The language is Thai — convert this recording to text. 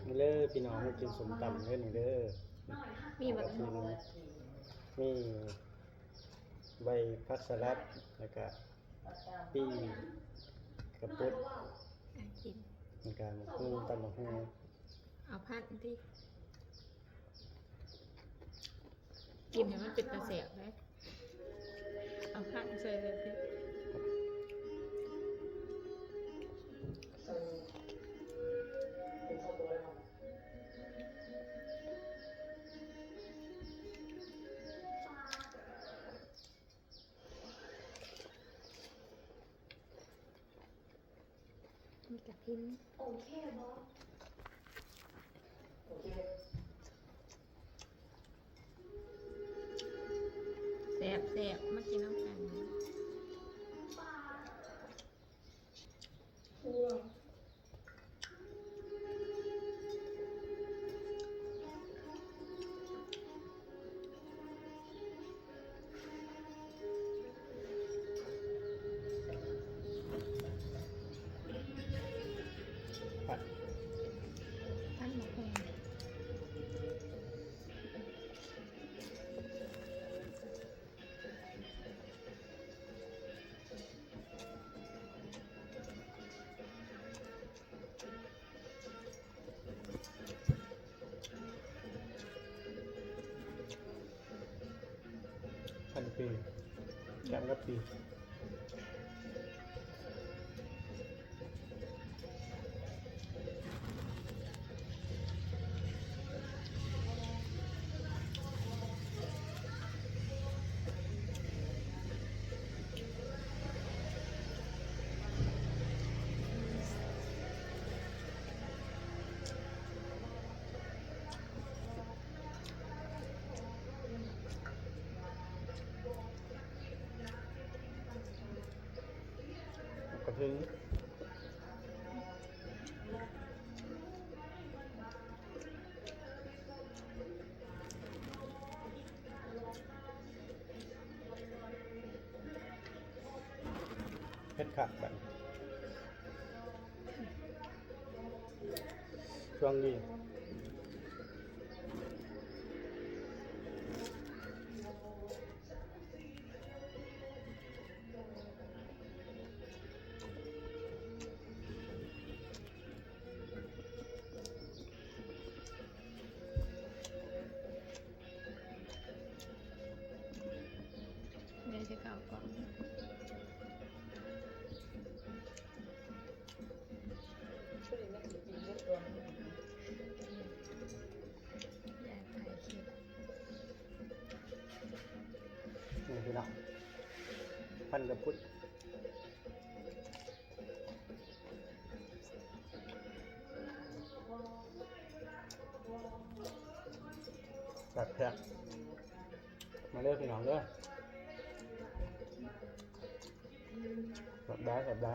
มาเด้อพี่น้องมากินสมตำเด้อนี่เด้อมีแบบ กินมีใบพักสลัดแล้วก็ปีกระปุก กิน ในการหุ้งตำบักหุ่ง เอาพัดที่กินให้มันเป็นตะแสบเลยเอาพัดใส่เลยสิมีกระพิ้นโอเคบอแสบมากินน้ำกันผัด ท่านหมอคงพันปีแกงกะปิกระเทียมเผ็ดขัดแบบช่วงดีเดี๋ยวจะเก่ากล่องอยากถ่ายคลิป นี่พี่น้องพันกระพุ้นแบบแพะมาเลือกพี่น้องเด้อแบบได้